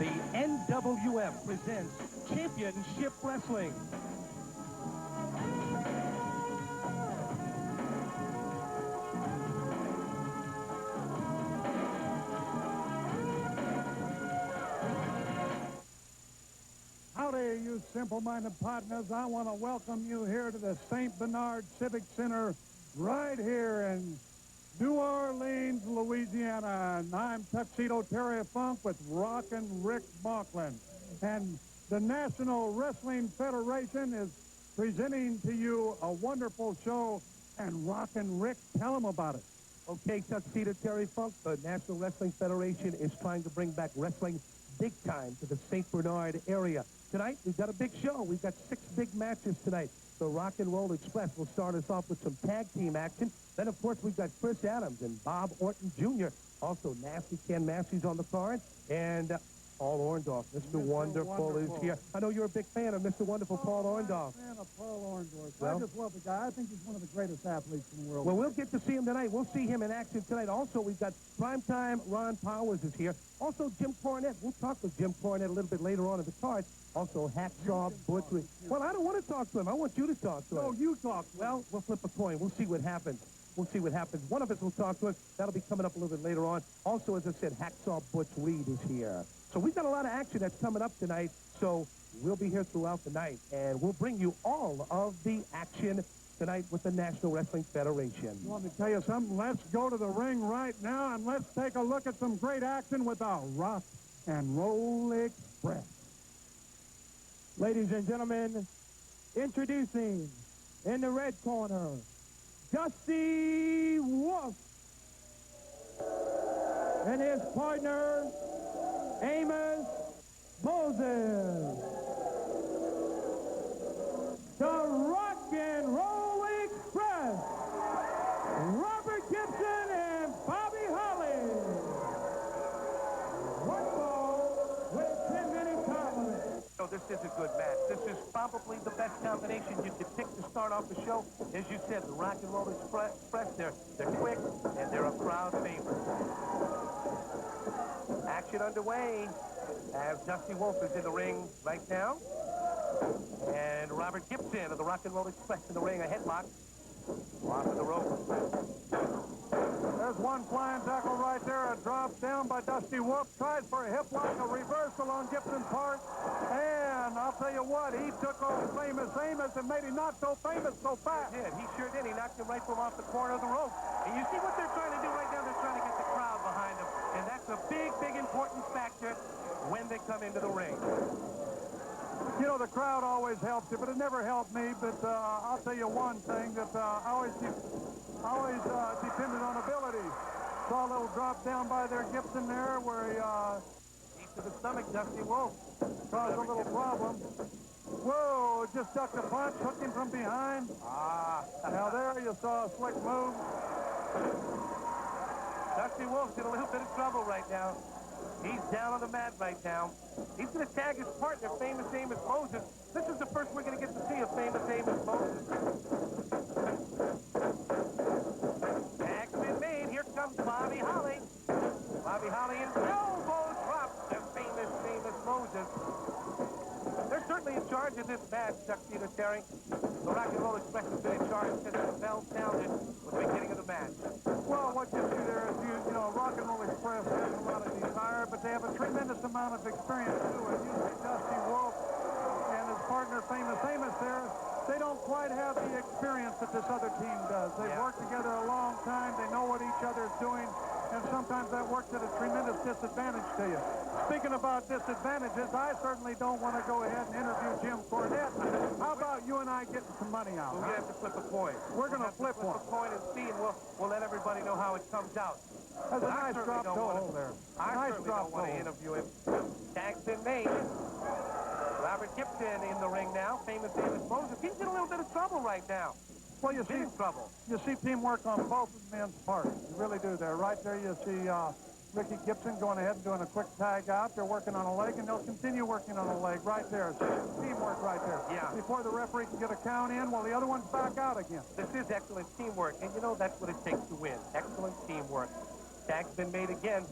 The NWF presents Championship Wrestling. Howdy, you simple-minded partners. I want to welcome you here to the St. Bernard Civic Center right here in New Orleans, Louisiana. And I'm Tuxedo Terry Funk with Rockin' Rick Bauckland. And the National Wrestling Federation is presenting to you a wonderful show. And Rockin' Rick, tell them about it. Okay, Tuxedo Terry Funk, the National Wrestling Federation is trying to bring back wrestling big time to the St. Bernard area. Tonight, we've got a big show. We've got 6 big matches tonight. The Rock and Roll Express will start us off with some tag team action. Then, of course, we've got Chris Adams and Bob Orton Jr. Also, Ken Massey's on the card. And Paul Orndorff, Mr. Wonderful is here. I know you're a big fan of Mr. Wonderful, Paul Orndorff. I'm a fan of Paul Orndorff. Well, I just love the guy. I think he's one of the greatest athletes in the world. Well, we'll get to see him tonight. We'll see him in action tonight. Also, we've got Primetime Ron Powers is here. Also, Jim Cornette. We'll talk with Jim Cornette a little bit later on in the card. Also, Hacksaw Butch Reed. Well, I don't want to talk to him. I want you to talk to him. No, you talk to him. Well, we'll flip a coin. We'll see what happens. We'll see what happens. One of us will talk to him. That'll be coming up a little bit later on. Also, as I said, Hacksaw Butch Reed is here. So we've got a lot of action that's coming up tonight. So we'll be here throughout the night, and we'll bring you all of the action tonight with the National Wrestling Federation. I want to tell you something. Let's go to the ring right now, and let's take a look at some great action with the Rock and Roll Express. Ladies and gentlemen, introducing in the red corner, Dusty Wolfe, and his partner, Amos Moses. The Rock and Roll Express, Robert Gibson and Bobby Holly. One ball with 10 minutes time limit. So this is a good match. This is probably the best combination you could pick to start off the show. As you said, the Rock and Roll Express, they're quick and they're a crowd favorite. Action underway as Dusty Wolfe is in the ring right now. And Robert Gibson of the Rock and Roll Express in the ring, a headlock off of the rope. There's one flying tackle right there. A drop down by Dusty Wolfe. Tries for a hip lock, a reversal on Gibson's part. And I'll tell you what, he took on famous Amos and made him not so famous so fast. He sure did. He knocked him right from off the corner of the rope. And you see what they're trying to do right now? They're trying to get the crowd behind them. And that's a big, big important factor when they come into the ring. You know, the crowd always helps you, but it never helped me. But I'll tell you one thing, that I always depended on ability. Saw a little drop down by there, Gibson there, where he... Deep to the stomach, Dusty Wolfe. Caused a little problem. Whoa, just ducked a punch, hooked him from behind. Now there you saw a slick move. Dusty Wolfe's in a little bit of trouble right now. He's down on the mat right now. He's going to tag his partner, famous Amos Moses. This is the first we're going to get to see of famous Amos Moses. Tag's been made. Here comes Bobby Holly. Bobby Holly in elbow drop to famous Moses. They're certainly in charge of this match, Tuxedo Terry. The Rock and Roll Express has been in charge since the bell sounded with the beginning of the match. Well, what you see there is, you know, Rock and Roll Express has a lot of desire, but they have a tremendous amount of experience, too. And you see Dusty Wolfe and his partner, famous Amos there, they don't quite have the experience that this other team does. They've worked together a long time. They know what each other's doing, and sometimes that works at a tremendous disadvantage to you. Speaking about disadvantages, I certainly don't want to go ahead and interview Jim Cornette. How about you and I getting some money out? We're going to have to flip a coin. We're going to flip one. Flip a coin and see, and we'll let everybody know how it comes out. That's a nice drop toe there. I certainly don't want to interview him. Tag's been made. Robert Gibson in the ring now. Famous Amos Moses. He's in a little bit of trouble right now. Well, you see trouble. You see teamwork on both men's parts. You really do there. Right there you see Ricky Gibson going ahead and doing a quick tag out. They're working on a leg, and they'll continue working on a leg right there. So teamwork right there. Yeah. Before the referee can get a count in, well, the other one's back out again. This is excellent teamwork, and you know that's what it takes to win. Excellent teamwork. Tag's been made again.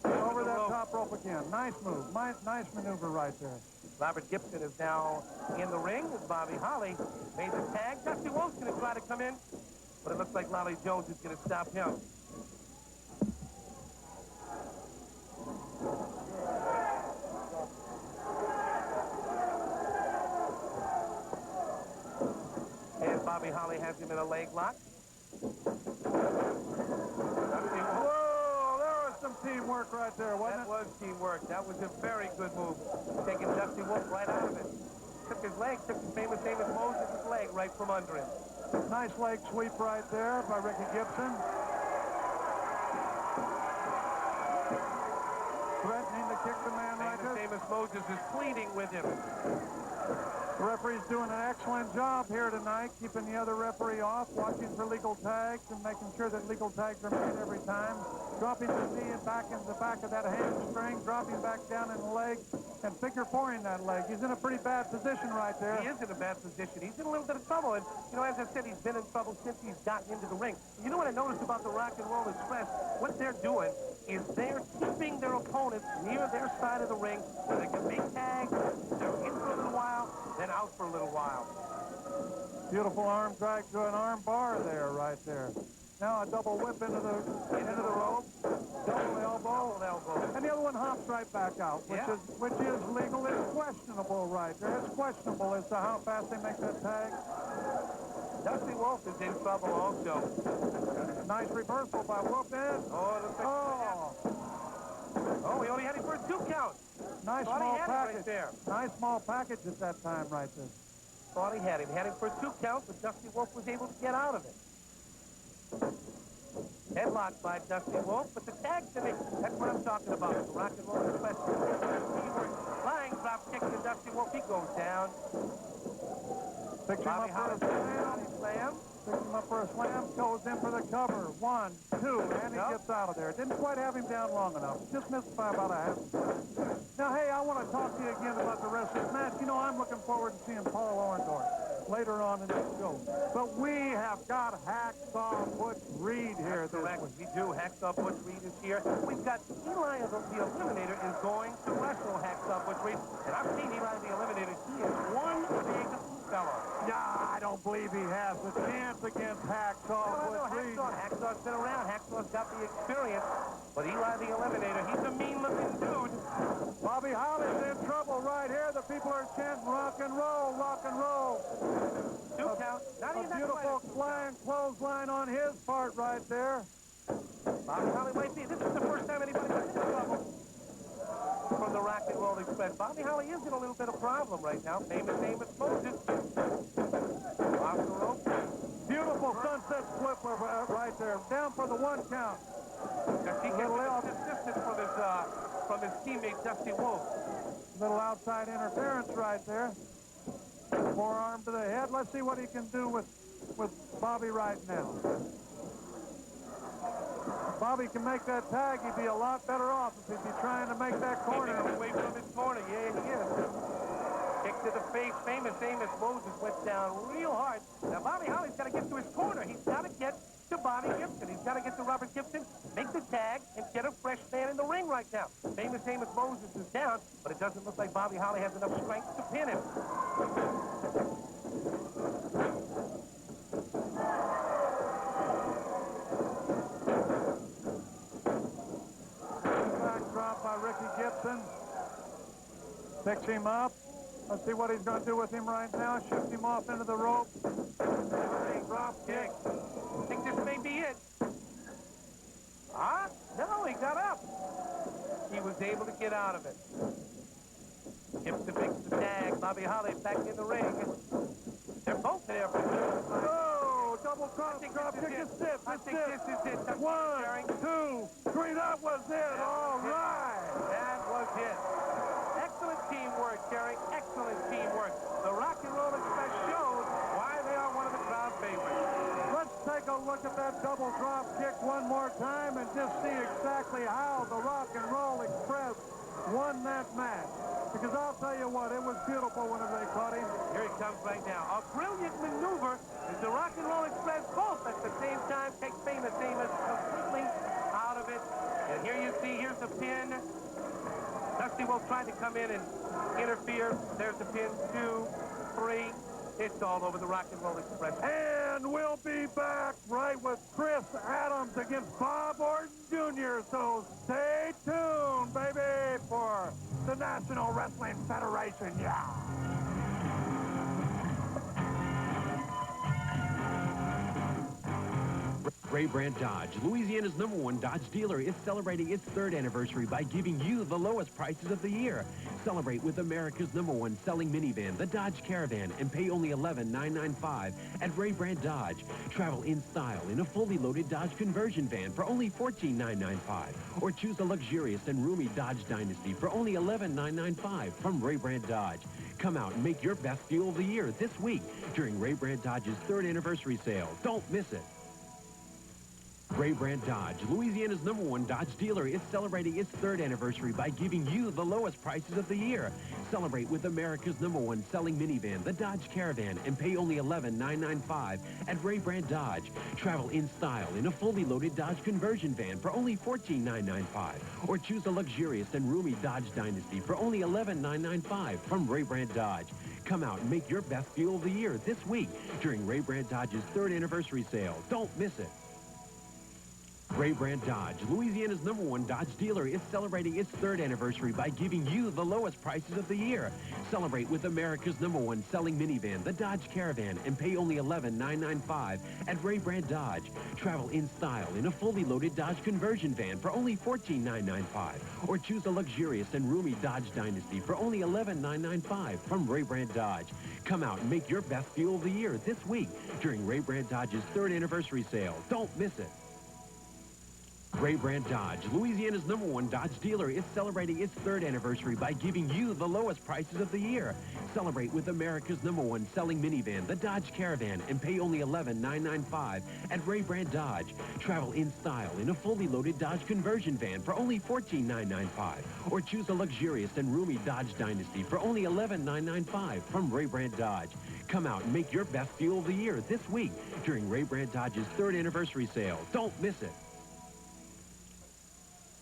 Over that top rope again. Nice move. Nice maneuver right there. Robert Gibson is now in the ring as Bobby Holly made the tag. Dusty Wolfe's going to try to come in, but it looks like Lolly Jones is going to stop him. And Bobby Holly has him in a leg lock. Some teamwork right there, wasn't it? That was teamwork. That was a very good move. Taking Dusty Wolfe right out of it. Took his leg, took the famous Moses' leg right from under him. Nice leg sweep right there by Ricky Gibson. Threatening to kick the man right there. Famous Moses is pleading with him. The referee's doing an excellent job here tonight, keeping the other referee off, watching for legal tags and making sure that legal tags are made every time. Dropping the knee and back into the back of that hamstring, dropping back down in the leg, and figure fouring that leg. He's in a pretty bad position right there. He is in a bad position. He's in a little bit of trouble. And, you know, as I said, he's been in trouble since he's gotten into the ring. You know what I noticed about the Rock and Roll Express? What they're doing is they're keeping their opponents near their side of the ring where they can make tags, they're in for a little while, then out for a little while. Beautiful arm drag to an arm bar there, right there. Now a double whip into the rope, double elbow, and the other one hops right back out, which is legal. It's questionable right there. It's questionable as to how fast they make that tag. Dusty Wolfe is in trouble also. Nice reversal by Wolfe. Oh, he only had him for a 2 count. Nice small package right there. Nice small package at that time right there. Thought he had him. He had him for a 2 count, but Dusty Wolfe was able to get out of it. Headlock by Dusty Wolfe, but the tag to me, that's what I'm talking about. The Rock and Roll Express. Flying drop kick to Dusty Wolfe. He goes down. Picks him up for a slam. Picks him up for a slam. Goes in for the cover. 1, 2, and he gets out of there. Didn't quite have him down long enough. Just missed by about a half. Now, hey, I want to talk to you again about the rest of this match. You know, I'm looking forward to seeing Paul Orndorff later on in the show. But we have got Hacksaw Butch Reed here this week. We do. Hacksaw Butch Reed is here. We've got Eli the Eliminator is going to wrestle Hacksaw Butch Reed. And I've seen Eli the Eliminator. He is one big fellow. Yeah, I don't believe he has a chance against Hacksaw Butch Reed. Hacksaw's been around. Hacksaw's got the experience. But Eli the Eliminator, he's a mean-looking dude. Bobby Holly's in trouble right here. The people are chanting rock and roll, rock and roll. 2 count. A beautiful flying clothesline on his part right there. Bobby Holly might be. This is the first time anybody's been in trouble from the Rock and Roll Express. Bobby Holly is in a little bit of problem right now. Famous Amos Moses. Off the rope. Beautiful sunset flip right there. Down for the 1 count. He gets assistance from his teammate Dusty Wolfe. Little outside interference right there. Forearm to the head. Let's see what he can do with Bobby right now. If Bobby can make that tag, he'd be a lot better off if he'd be trying to make that corner. Away from his corner. Yeah, he is. Kick to the face. Famous Amos Moses went down real hard. Now, Bobby Holly's got to get to his corner. He's got to get to Bobby Gibson. He's got to get to Robert Gibson, make the tag, and get a fresh man in the ring right now. Famous Amos Moses is down, but it doesn't look like Bobby Holly has enough strength to pin him. Backdrop by Ricky Gibson. Picks him up. Let's see what he's going to do with him right now. Shifts him off into the rope. Drop kick. I think this may be it. No, he got up. He was able to get out of it. Gibson makes the tag. Bobby Holly back in the ring. They're both there. Oh, double cross drop kick is it. I think this is it. 1, 2, 3. That was it. All right. That was it. Excellent teamwork, Jerry. Excellent teamwork. The Rock and Roll Express shows why they are one of the crowd favorites. Let's take a look at that double drop kick one more time and just see exactly how the Rock and Roll Express won that match. Because I'll tell you what, it was beautiful whenever they caught him. Here he comes right now. A brilliant maneuver as the Rock and Roll Express both at the same time take Famous Amos completely out of it. And here you see, Massey will try to come in and interfere. There's the pin, 2, 3. It's all over the Rock and Roll Express. And we'll be back right with Chris Adams against Bob Orton Jr. So stay tuned, baby, for the National Wrestling Federation. Yeah. Ray Brandt Dodge, Louisiana's #1 Dodge dealer, is celebrating its 3rd anniversary by giving you the lowest prices of the year. Celebrate with America's #1 selling minivan, the Dodge Caravan, and pay only $11,995 at Ray Brandt Dodge. Travel in style in a fully loaded Dodge conversion van for only $14,995. Or choose a luxurious and roomy Dodge Dynasty for only $11,995 from Ray Brandt Dodge. Come out and make your best deal of the year this week during Ray Brandt Dodge's 3rd anniversary sale. Don't miss it. Ray Brandt Dodge, Louisiana's #1 Dodge dealer, is celebrating its 3rd anniversary by giving you the lowest prices of the year. Celebrate with America's #1 selling minivan, the Dodge Caravan, and pay only $11,995 at Ray Brandt Dodge. Travel in style in a fully loaded Dodge conversion van for only $14,995. Or choose a luxurious and roomy Dodge Dynasty for only $11,995 from Ray Brandt Dodge. Come out and make your best deal of the year this week during Ray Brandt Dodge's 3rd anniversary sale. Don't miss it. Ray Brandt Dodge, Louisiana's #1 Dodge dealer, is celebrating its 3rd anniversary by giving you the lowest prices of the year. Celebrate with America's #1 selling minivan, the Dodge Caravan, and pay only $11,995 at Ray Brandt Dodge. Travel in style in a fully loaded Dodge conversion van for only $14,995. Or choose a luxurious and roomy Dodge Dynasty for only $11,995 from Ray Brandt Dodge. Come out and make your best deal of the year this week during Ray Brandt Dodge's 3rd anniversary sale. Don't miss it. Ray Brandt Dodge, Louisiana's #1 Dodge dealer, is celebrating its 3rd anniversary by giving you the lowest prices of the year. Celebrate with America's #1 selling minivan, the Dodge Caravan, and pay only $11,995 at Ray Brandt Dodge. Travel in style in a fully loaded Dodge conversion van for only $14,995. Or choose a luxurious and roomy Dodge Dynasty for only $11,995 from Ray Brandt Dodge. Come out and make your best deal of the year this week during Ray Brandt Dodge's 3rd anniversary sale. Don't miss it.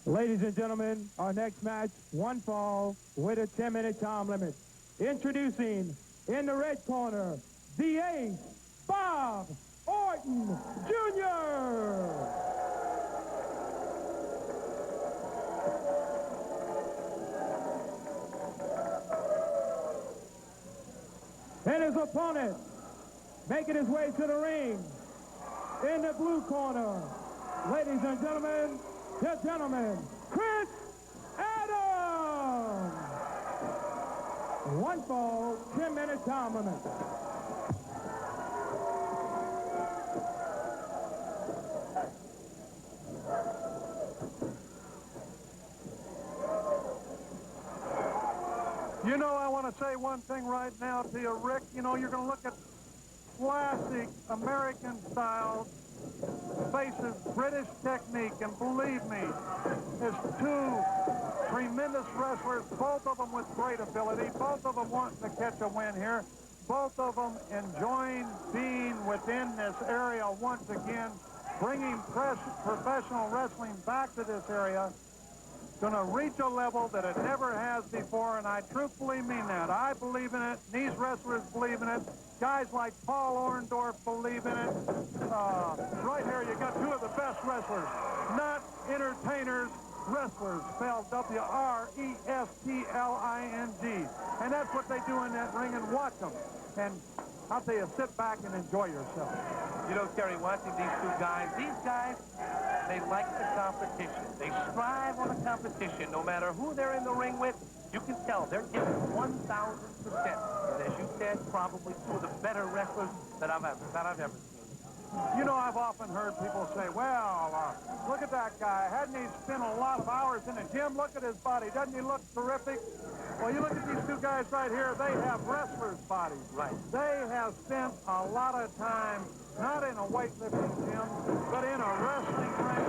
Ladies and gentlemen, our next match, 1 fall with a 10-minute time limit. Introducing, in the red corner, the Ace, Bob Orton Jr. And his opponent, making his way to the ring, in the blue corner, ladies and gentlemen, the gentleman, Chris Adams. 1 fall, 10-minute time limit. You know, I want to say one thing right now to you, Rick. You know, you're going to look at classic American style, faces British technique, and believe me, there's 2 tremendous wrestlers, both of them with great ability, both of them wanting to catch a win here, both of them enjoying being within this area once again, bringing professional wrestling back to this area. Going to reach a level that it never has before, and I truthfully mean that. I believe in it. These wrestlers believe in it. Guys like Paul Orndorff believe in it. Right here, you got 2 of the best wrestlers, not entertainers, wrestlers, spelled W-R-E-S-T-L-I-N-G. And that's what they do in that ring, and watch them. And I'll tell you, sit back and enjoy yourself. You know, Terry, watching these 2 guys, they like the competition. They strive on the competition. No matter who they're in the ring with, you can tell they're giving 1,000%. And as you said, probably 2 of the better wrestlers that I've ever seen. You know, I've often heard people say, well, look at that guy. Hadn't he spent a lot of hours in the gym? Look at his body. Doesn't he look terrific? Well, you look at these 2 guys right here. They have wrestlers' bodies. Right. They have spent a lot of time not in a weightlifting gym, but in a wrestling ring,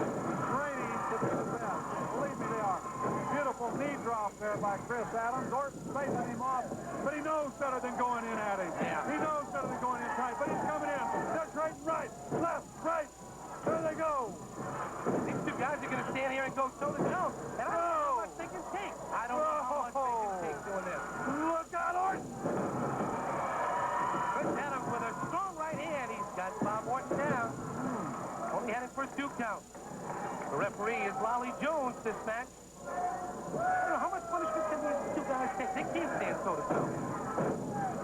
training to be the best. Believe me, they are. Beautiful knee drop there by Chris Adams. Orton's facing him off, but he knows better than going in at him. Yeah. He knows better than going in tight, but he's coming in. That's right, right, left, right. There they go. These 2 guys are going to stand here and go toe-to-toe. And I don't know how much they can take. I don't know how much count. The referee is Lolly Jones this match. You know, how much punishment can these two guys take? They can't stand toe-to-toe.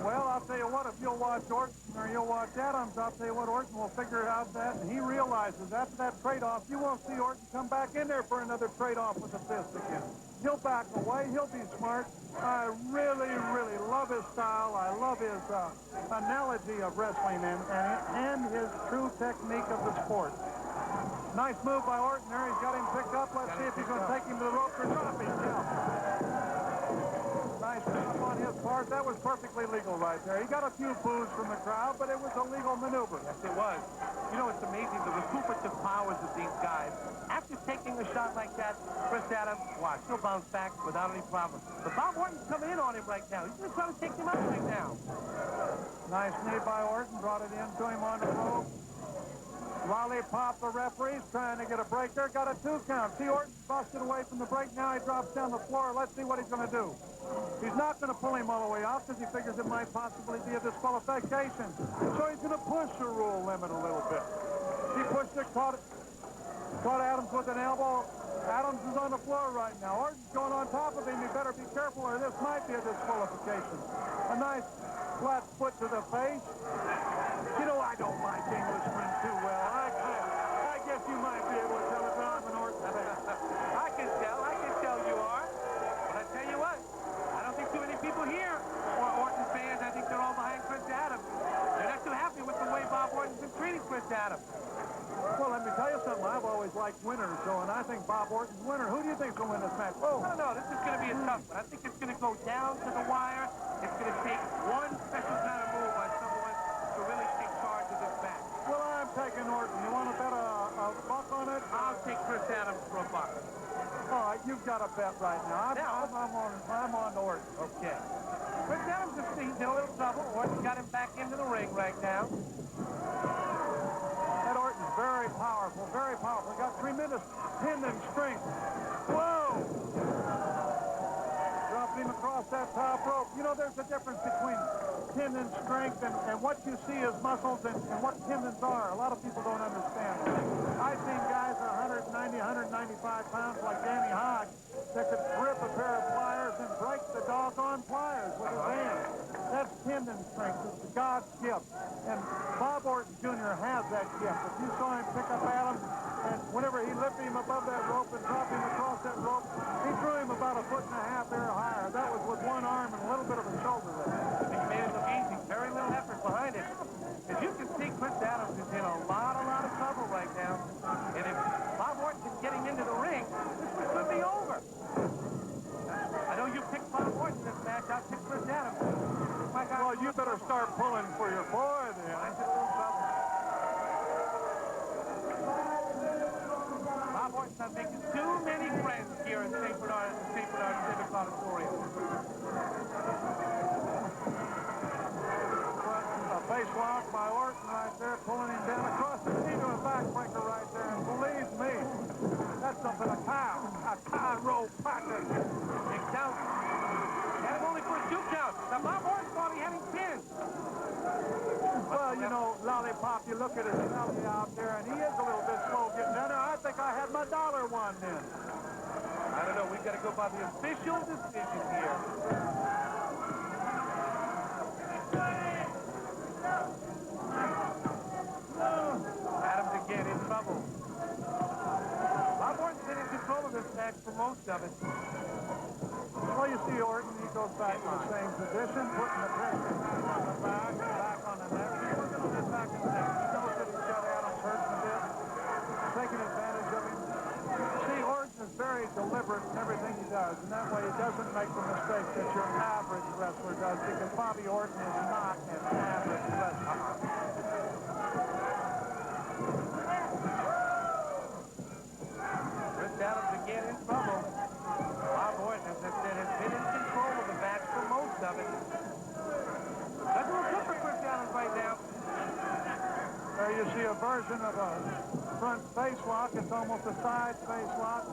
Well, I'll tell you what, if you'll watch Orton or you'll watch Adams, I'll tell you what, Orton will figure out that, and he realizes after that trade-off, you won't see Orton come back in there for another trade-off with the fist again. He'll back away. He'll be smart. I really, really love his style. I love his analogy of wrestling and his true technique of the sport. Nice move by Orton there. He's got him picked up. Let's see if he's going to take him to the rope or drop him. Yeah. Nice job on his part. That was perfectly legal right there. He got a few boos from the crowd, but it was a legal maneuver. Yes, it was. You know, it's amazing, the recuperative powers of these guys. After taking a shot like that, Chris Adams, watch, he'll bounce back without any problem. But Bob Orton's coming in on him right now. He's going to try to take him out right now. Nice knee by Orton. Brought it into him on the rope. Lollipop, the referee's trying to get a break there. Got a 2 count. See, Orton busted away from the break. Now he drops down the floor. Let's see what he's going to do. He's not going to pull him all the way out because he figures it might possibly be a disqualification. So he's going to push the rule limit a little bit. He pushed it, caught Adams with an elbow. Adams is on the floor right now. Orton's going on top of him. He better be careful or this might be a disqualification. A nice flat foot to the face. You know, I don't like Englishmen too well. I guess you might be able to tell it, but I'm an Orton fan. I can tell you are. But I tell you what, I don't think too many people here are Orton fans. I think they're all behind Chris Adams. They're not too happy with the way Bob Orton's been treating Chris Adams. Well, let me tell you something. I've always liked winners, so, and I think Bob Orton's winner. Who do you think's going to win this match? Oh. I don't know. This is going to be a tough one. I think it's going to go down to the wire. It's going to take one special kind of move by someone to really take charge of this match. Well, I'm taking Orton. You want to bet a buck on it? I'll take Chris Adams for a buck. All right, you've got a bet right now. I'm on Orton. Okay. Chris Adams is in a little trouble. Orton's got him back into the ring right now. That Orton's very powerful, very powerful. He got tremendous tendon strength. Whoa! Dropped him across that top rope. You know, there's a difference between tendon strength and what you see as muscles and what tendons are. A lot of people don't understand. I've seen guys 190, 195 pounds like Danny Hogg that could grip a pair of pliers and break the doggone pliers with his hands. That's tendon strength. It's God's gift. And Bob Orton Jr. has that gift. If you saw him pick up Adams, and whenever he lifted him above that rope and dropped him across that rope, he threw him about 1.5 feet higher. That was with one arm and a little bit of a shoulder there. He made it look easy. Very little effort behind it. As you can see, Chris Adams is in a lot of trouble right now. And if Bob Orton is getting into the ring, this one could be over. I know you picked Bob Orton this match. I'll pick Chris Adams. Well, you better start pulling for your boy then. I'm in a little trouble. Bob Orton's not making too many friends here in St. Bernard at the St. Bernard Civic Auditorium. A face lock by Orton right there, pulling him down across the knee to a backbreaker right there. And believe me, that's something a chiropractor. Big count. Had him only for a 2 count. Now, Bob Orton thought he had him pinned. Well, you know, Lollipop, you look at his belly out there, and he is a little bit slow getting down there. I think I had my dollar one then. I don't know. We've got to go by the official decision here. Adams again in trouble. Bob Orton's been in control of this match for most of it. Well, you see Orton, he goes back to the same position, putting the pressure on the back on the neck. He's looking at this back in the neck. He knows that he's got Adams hurt a bit, taking advantage of him. See, Orton is very deliberate in everything he does, and that way he doesn't make the mistake that your average wrestler does, because Bobby Orton is not an average wrestler. Chris Adams again in trouble. Bob Orton, as I said, has been in control of the match for most of it. That's a little good for Chris Adams right now. There you see a version of a front face lock. It's almost a side face lock.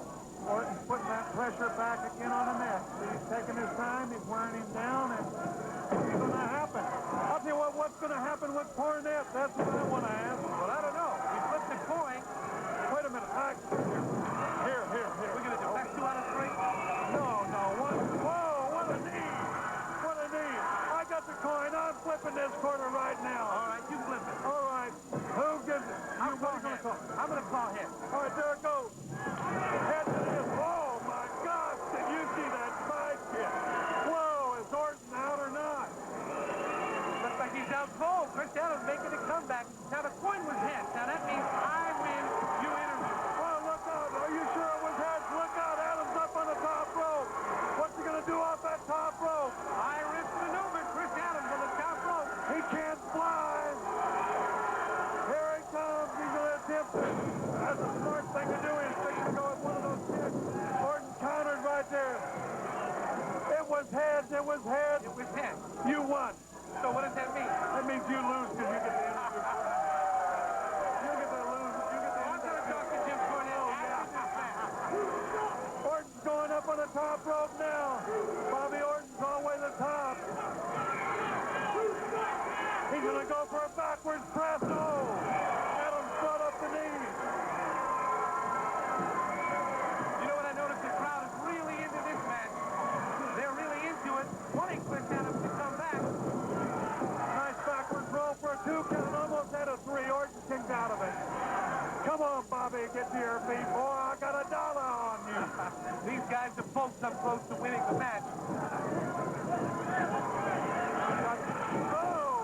Orton's putting that pressure back again on the neck. See, he's taking his time. He's wearing him down, and it's going to happen. I'll tell you what's going to happen with Cornette? That's what I want to ask. Well, I don't know. He flipped the coin. Wait a minute. saw head. All right, there it goes. Head to this. Oh, my gosh. Did you see that side kick? Whoa, is Orton out or not? Looks like he's out cold. Chris Adams making a comeback. Now, the coin was head. Now, that means I win, you interview. Well, look out. Are you sure it was heads? Look out. Adams up on the top rope. What's he going to do off that top rope? High-risk maneuver. Chris Adams on the top rope. He can't fly. Here he comes. He's going to attempt it. That's a smart thing to do. He's fixing to go with one of those kicks. Orton countered right there. It was heads. It was heads. It was head. You won. So what does that mean? That means you lose because you get the interview. You get the lose. You get the I'm going to talk to Jim Cornette after this match. Orton's going up on the top rope now. Bobby Orton's all the way to the top. He's going to go for a backwards press. Oh! Adams brought up the knees. You know what I noticed? The crowd is really into this match. They're really into it, wanting Chris Adams to come back. Nice backwards roll for a 2 count. Almost had a 3. Orton kicked out of it. Come on, Bobby, get to your feet. Boy, I got $1 on you. These guys are both so close to winning the match. Oh!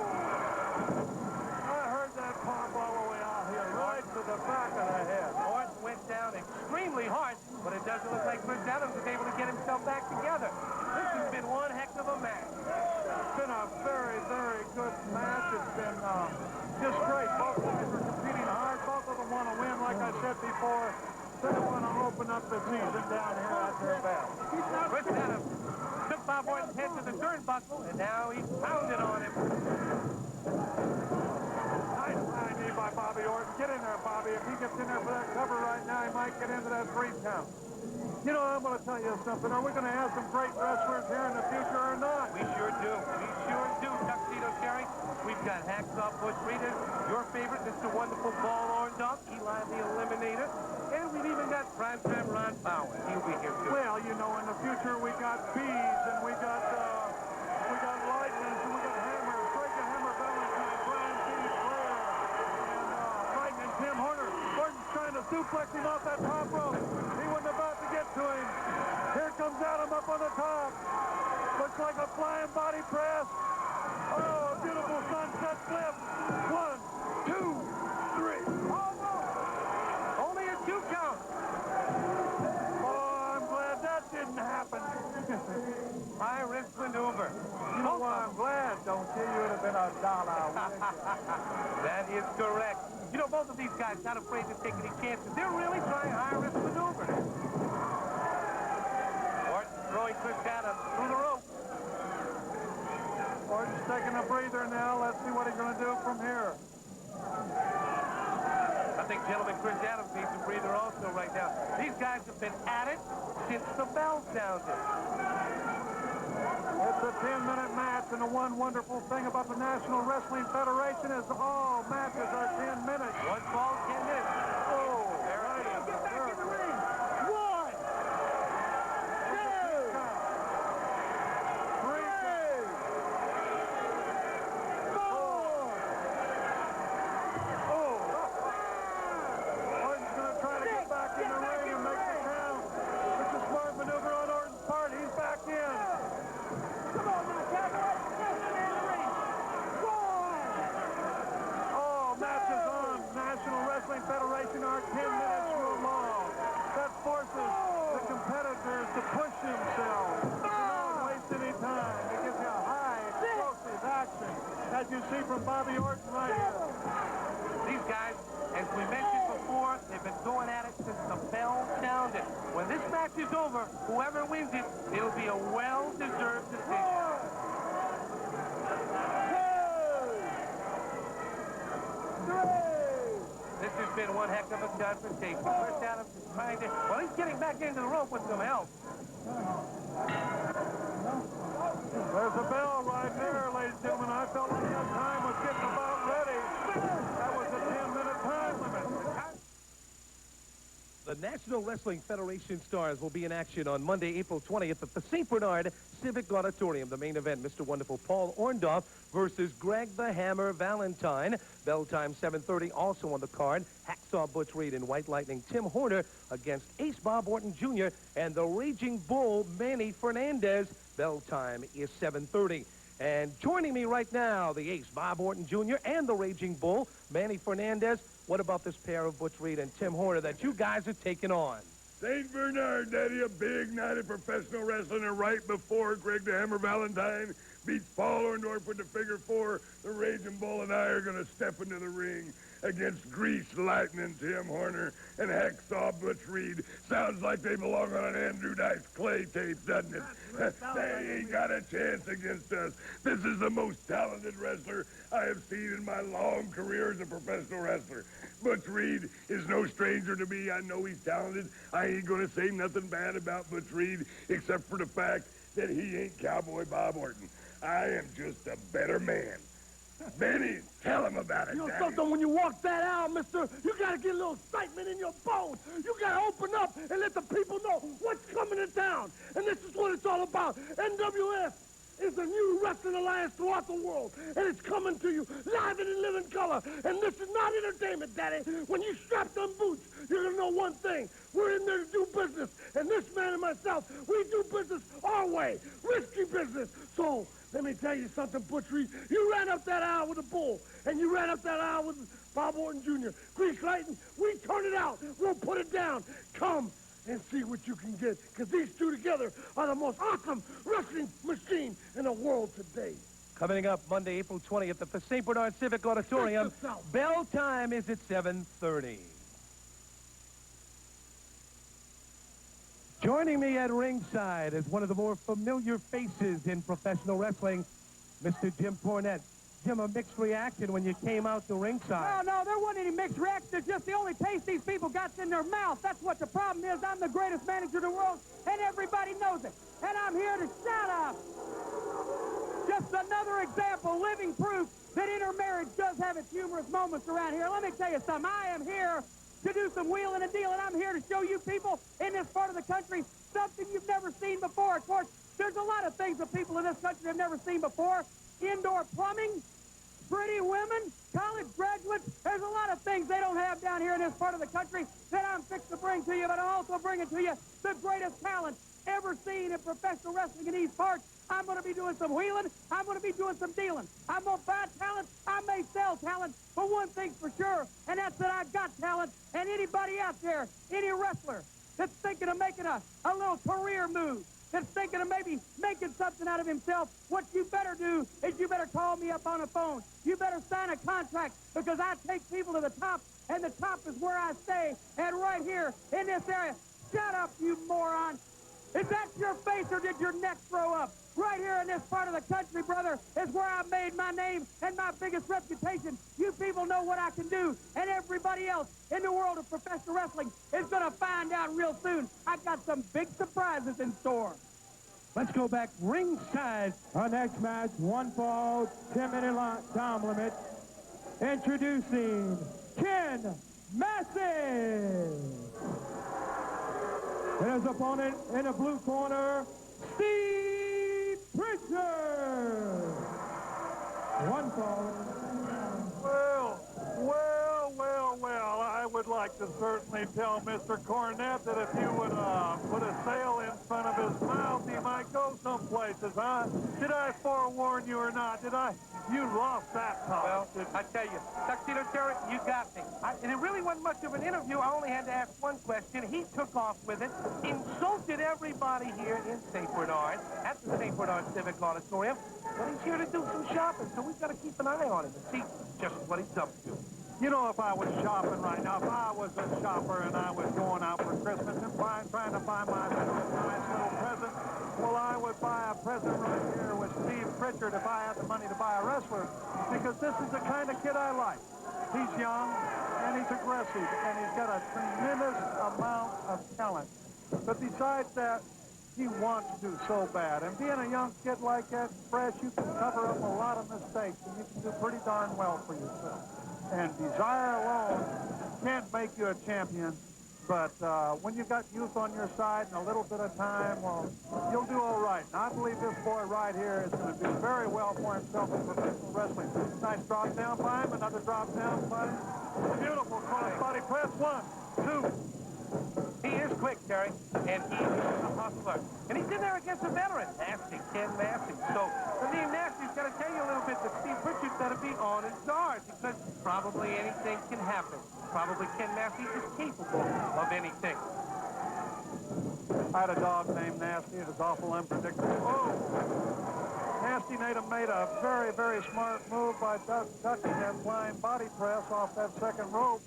I heard that pop all the way out here, right to the back of the head. Orton went down extremely hard, but it doesn't look like Chris Adams was able to get himself back together. This has been one heck of a match. It's been a very, very good match. It's been just great. Both guys are competing hard. Both of them want to win, like I said before. They want to open up the season down here at their best. Chris Adams took Bob Orton's head to the turnbuckle, and now he's pounded on him. Nice high knee by Bobby Orton. Get in there, Bobby. If he gets in there for that cover right now, he might get into that 3 count. You know, I'm going to tell you something. Are we going to have some great wrestlers here in the future or not? We sure do. We sure do, Tuxedo Terry. We've got Hacksaw Butch Reed, your favorite, Mr. Wonderful Paul Orndorff, Eli the Eliminator, and we've even got Primtime Ron Bowie. He'll be here too. Well, you know, in the future we got Bees and we got Lightnings and we got Hammers, Breaking Hammer Valentine, Brian D. Flair, and Lightning Tim Horner. Orton's trying to suplex him off that top rope. He wasn't about to get to him. Here comes Adam up on the top. Looks like a flying body press. Oh, a beautiful sunset flip. 1, 2, 3. Oh, no. Only a 2 count. Oh, I'm glad that didn't happen. High-risk maneuver. You know why I'm glad, don't you? You would have been $1. That is correct. You know, both of these guys not afraid to take any chances. They're really trying high-risk maneuvers. Orton throwing Chris Adams through the rope. Orton's taking a breather now. Let's see what he's going to do from here. I think, gentlemen, Chris Adams needs a breather also right now. These guys have been at it since the bell sounded. It's a 10-minute match, and the one wonderful thing about the National Wrestling Federation is all matches are 10 minutes. 1 fall, 10 minutes. Oh, there it is. Get back in the ring. 1, 2, 3, 4. Oh. Orton's going to try to get back in the ring and make it count. It's a smart maneuver on Orton's part. He's back in. Come on now, Cowboy. Get in the ring. Go on. Oh, matches on. National Wrestling Federation are 10 minutes too long. That forces the competitors to push themselves. To not waste any time. It gives you a high, explosive action, as you see from Bobby Orton right here. These guys, as we mentioned before, they've been going at it since the bell sounded. When this match is over, whoever wins it, it'll be a well-deserved decision. This has been one heck of a confrontation. Chris Adams is trying to... Well, he's getting back into the rope with some help. There's a bell right there, ladies and gentlemen. I felt like that time was getting about ready. That was a 10-minute time limit. The National Wrestling Federation Stars will be in action on Monday, April 20th at the St. Bernard Civic Auditorium. The main event, Mr. Wonderful Paul Orndorff versus Greg the Hammer Valentine. Bell time 7:30. Also on the card, Hacksaw Butch Reed and White Lightning Tim Horner against Ace Bob Orton Jr. and the Raging Bull Manny Fernandez. Bell time is 7:30. And joining me right now, the Ace Bob Orton Jr. and the Raging Bull Manny Fernandez. What about this pair of Butch Reed and Tim Horner that you guys are taking on? St. Bernard, Daddy, a big night of professional wrestling, and right before Greg the Hammer Valentine beats Paul Orndorff with the figure 4, the Raging Bull and I are going to step into the ring against Grease Lightning Tim Horner and Hacksaw Butch Reed. Sounds like they belong on an Andrew Dice Clay tape, doesn't it? They ain't got a chance against us. This is the most talented wrestler I have seen in my long career as a professional wrestler. Butch Reed is no stranger to me. I know he's talented. I ain't going to say nothing bad about Butch Reed except for the fact that he ain't Cowboy Bob Orton. I am just a better man. Benny, tell him about it, You know Daddy. something, when you walk that out, mister, you got to get a little excitement in your bones. You got to open up and let the people know what's coming to town. And this is what it's all about. NWF is a new wrestling alliance throughout the world, and it's coming to you live and in living color. And this is not entertainment, Daddy. When you strap them boots, you're going to know one thing. We're in there to do business, and this man and myself, we do business our way, risky business. So let me tell you something, Butch Reed. You ran up that aisle with a bull, and you ran up that aisle with Bob Orton Jr. Grease Lightning, we turn it out. We'll put it down. Come and see what you can get, because these two together are the most awesome wrestling machine in the world today. Coming up Monday, April 20th at the St. Bernard Civic Auditorium. Bell time is at 7:30. Joining me at ringside is one of the more familiar faces in professional wrestling, Mr. Jim Cornette. Jim, a mixed reaction when you came out to ringside. No, there wasn't any mixed reaction. It's just the only taste these people got in their mouth. That's what the problem is. I'm the greatest manager in the world, and everybody knows it. And I'm here to shout out. Just another example, living proof that intermarriage does have its humorous moments around here. Let me tell you something. I am here to do some wheeling and dealing. I'm here to show you people in this part of the country something you've never seen before. Of course, there's a lot of things that people in this country have never seen before. Indoor plumbing, pretty women, college graduates. There's a lot of things they don't have down here in this part of the country that I'm fixed to bring to you, but I'm also bringing to you the greatest talent ever seen in professional wrestling in these parts. I'm going to be doing some wheeling. I'm going to be doing some dealing. I'm going to buy talent. I may sell talent, but one thing's for sure, and that's that I've got talent. And anybody out there, any wrestler that's thinking of making a little career move, that's thinking of maybe making something out of himself, what you better do is you better call me up on the phone. You better sign a contract, because I take people to the top, and the top is where I stay. And right here in this area, shut up, you moron. Is that your face, or did your neck throw up? Right here in this part of the country, brother, is where I made my name and my biggest reputation. You people know what I can do, and everybody else in the world of professional wrestling is going to find out real soon. I got some big surprises in store. Let's go back ringside. Our next match, 1 fall, 10-minute time limit. Introducing Ken Massey. And his opponent in the blue corner, Steve Prichard. 1 fall. Well, I would like to certainly tell Mr. Cornette that if you would put a sail in front of his mouth, he might go some places, huh? Did I forewarn you or not? You lost that talk. Well, I tell you, Tuxedo Terry, you got me. And it really wasn't much of an interview. I only had to ask one question. He took off with it, insulted everybody here in St. Bernard, at the St. Bernard Civic Auditorium. But he's here to do some shopping, so we've got to keep an eye on him and see just what he's up to. You know, if I was shopping right now, if I was a shopper and I was going out for Christmas and trying to buy myself a nice little present, well, I would buy a present right here with Steve Prichard if I had the money to buy a wrestler, because this is the kind of kid I like. He's young, and he's aggressive, and he's got a tremendous amount of talent. But besides that, he wants to so bad. And being a young kid like that, fresh, you can cover up a lot of mistakes, and you can do pretty darn well for yourself. And desire alone can't make you a champion, But when you got youth on your side and a little bit of time, well, you'll do all right. And I believe this boy right here is going to do very well for himself in professional wrestling. Nice drop down by him, another drop down by him. Beautiful cross body press. 1, 2. He is quick, Terry, and he is a hustler. And he's in there against a veteran, Massey, Ken Massey. So the name Massey's got to tell you a little bit that Steve Prichard better be on his guard because probably anything can happen. Probably Ken Massey is capable of anything. I had a dog named Nasty. It was awful unpredictable. Oh! Nasty made a very, very smart move by ducking that flying body press off that second rope.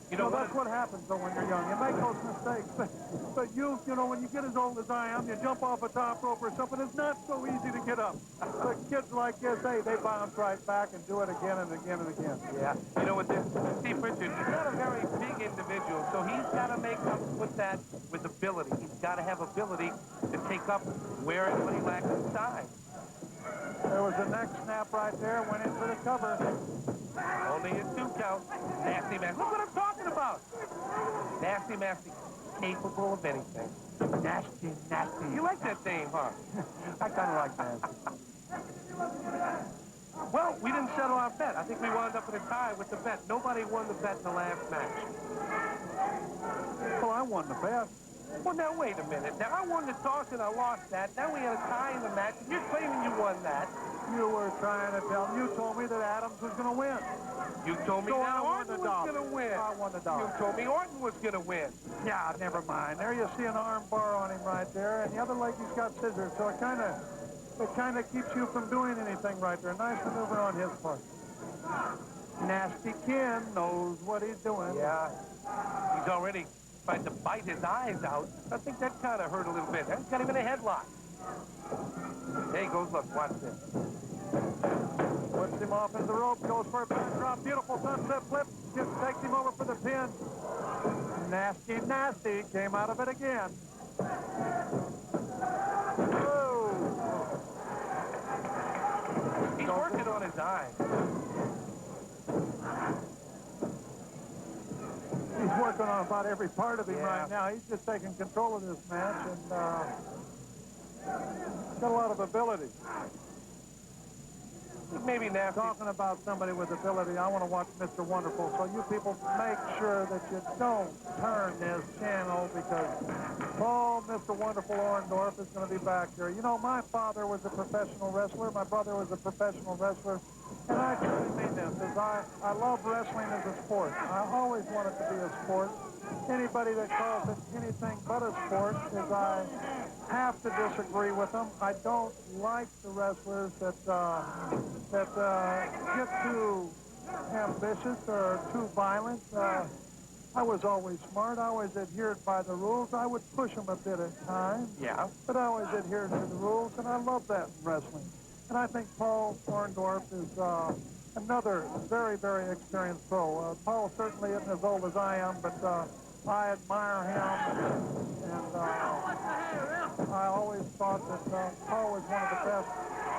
You know, that's what happens, though, when you're young. You make those mistakes. But you know, when you get as old as I am, you jump off a top rope or something, it's not so easy to get up. But kids like this, hey, they bounce right back and do it again and again and again. Yeah. You know, with this, Steve Prichard, he's not a very big individual, so he's got to make up with that with ability. He's got to have ability to take up where he lacks in size. There was a neck snap right there, went in for the cover. Only a 2 count. Nasty Massey. Look what I'm talking about. Nasty Massey, capable of anything. Nasty, nasty. You like that name, huh? I kind of like Nasty. Well, we didn't settle our bet. I think we wound up in a tie with the bet. Nobody won the bet in the last match. Well, I won the bet. Well, now, wait a minute. Now, I won the toss and I lost that. Now we had a tie in the match. You're claiming you won that. You were trying to tell me. You told me that Adams was going to win. You told me that Orton was going to win. I won the dollar. You told me Orton was going to win. Yeah, never mind. There you see an arm bar on him right there, and the other leg he's got scissors, so it kind of keeps you from doing anything right there. Nice maneuver on his part. Nasty Ken knows what he's doing. Yeah, he's already tried to bite his eyes out. I think that kind of hurt a little bit. He's got him in a headlock. There he goes. Look, watch this. Puts him off in the rope, goes for a backdrop. Beautiful sunset flip. Takes him over for the pin. Nasty, nasty. Came out of it again. Oh. He's working on his eye. He's working on about every part of him right now. He's just taking control of this match and got a lot of ability. Maybe Nasty. Talking about somebody with ability, I want to watch Mr. Wonderful. So you people make sure that you don't turn this channel because, Mr. Wonderful Orndorff is going to be back here. You know, my father was a professional wrestler. My brother was a professional wrestler. And I truly mean this, is I love wrestling as a sport. I always want it to be a sport. Anybody that calls it anything but a sport is I have to disagree with them. I don't like the wrestlers that get too ambitious or too violent. I was always smart. I always adhered by the rules. I would push them a bit at times. Yeah. But I always adhered to the rules, and I love that in wrestling. And I think Paul Orndorff is another very, very experienced pro. Paul certainly isn't as old as I am, but I admire him. And I always thought that Paul was one of the best,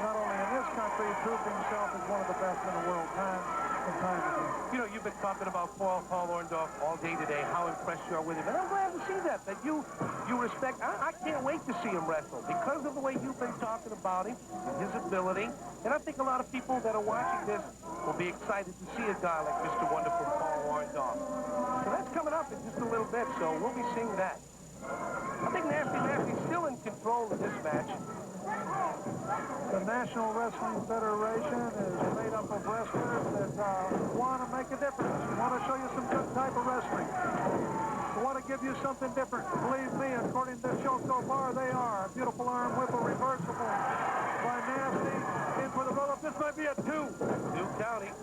not only in this country, he proved himself as one of the best in the world time and time again. You know, you've been talking about Paul Orndorff all day today, how impressed you are with him. And I'm glad to see that you respect. I can't wait to see him wrestle because of the way you've been talking about him and his ability. And I think a lot of people that are watching this will be excited to see a guy like Mr. Wonderful Paul Orndorff. So that's coming up in just a little bit, so we'll be seeing that. I think Nasty Massey's still in control of this match. The National Wrestling Federation is made up of wrestlers that want to make a difference, want to show you some good type of wrestling, want to give you something different. Believe me, according to this show so far, they are. A beautiful arm whip, a reversible by Nasty. In for the roll-up. This might be a 2. 2 counting.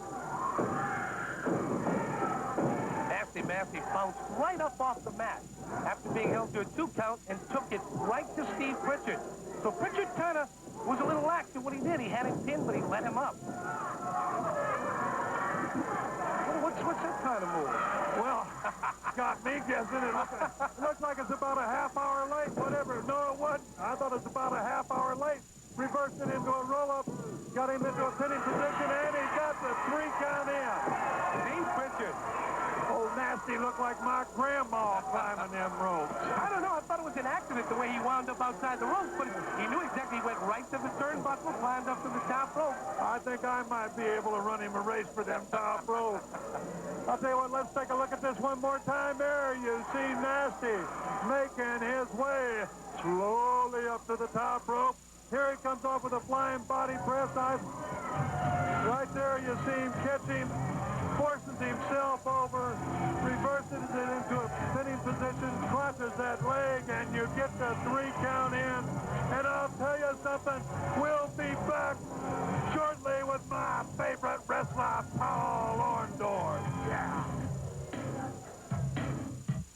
Nasty Massey bounced right up off the mat after being held to a 2 count and took it right to Steve Prichard. So Prichard kind of was a little lax in what he did. He had him pinned, but he let him up. What's that kind of move? Well, got me guessing. It looks like it's about a half hour late, whatever. No, it wasn't. I thought it was about a half hour late. Reversed it into a roll-up, got him into a pinning position, and he got the 3 count in. Steve Prichard. Oh, Nasty Nasty looked like my grandma climbing them ropes. I don't know. I thought it was an accident the way he wound up outside the ropes, but he knew exactly. He went right to the turnbuckle, climbed up to the top rope. I think I might be able to run him a race for them top ropes. I'll tell you what, let's take a look at this one more time. There you see Nasty making his way slowly up to the top rope. Here he comes off with a flying body press. Right there you see him catching, forces himself over, reverses it into a spinning position, crosses that leg, and you get the 3 count in. And I'll tell you something, we'll be back shortly with my favorite wrestler, Paul Orndorff. Yeah.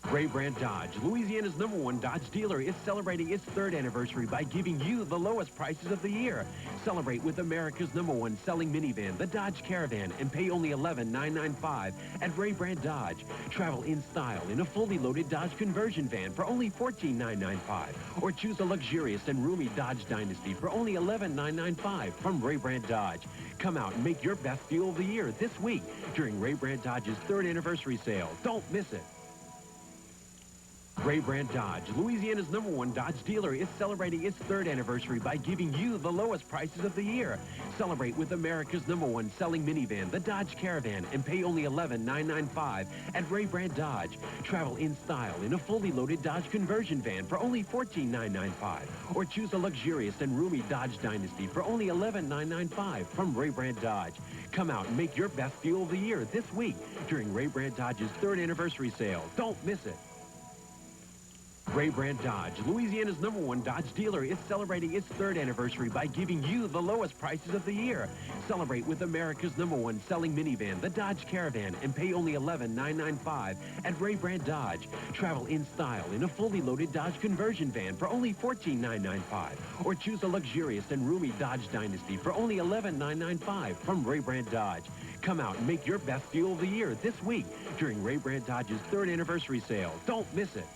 Ray Brandt Dodge, Louisiana's #1 Dodge dealer, is celebrating its 3rd anniversary by giving you the lowest prices of the year. Celebrate with America's #1 selling minivan, the Dodge Caravan, and pay only $11,995 at Ray Brandt Dodge. Travel in style in a fully loaded Dodge conversion van for only $14,995, or choose a luxurious and roomy Dodge Dynasty for only $11,995 from Ray Brandt Dodge. Come out and make your best deal of the year this week during Ray Brandt Dodge's 3rd anniversary sale. Don't miss it. Ray Brandt Dodge, Louisiana's #1 Dodge dealer, is celebrating its 3rd anniversary by giving you the lowest prices of the year. Celebrate with America's #1 selling minivan, the Dodge Caravan, and pay only $11,995 at Ray Brandt Dodge. Travel in style in a fully loaded Dodge conversion van for only $14,995, or choose a luxurious and roomy Dodge Dynasty for only $11,995 from Ray Brandt Dodge. Come out and make your best deal of the year this week during Ray Brandt Dodge's 3rd anniversary sale. Don't miss it. Ray Brandt Dodge, Louisiana's #1 Dodge dealer, is celebrating its 3rd anniversary by giving you the lowest prices of the year. Celebrate with America's #1 selling minivan, the Dodge Caravan, and pay only $11,995 at Ray Brandt Dodge. Travel in style in a fully loaded Dodge conversion van for only $14,995, or choose a luxurious and roomy Dodge Dynasty for only $11,995 from Ray Brandt Dodge. Come out and make your best deal of the year this week during Ray Brandt Dodge's 3rd anniversary sale. Don't miss it.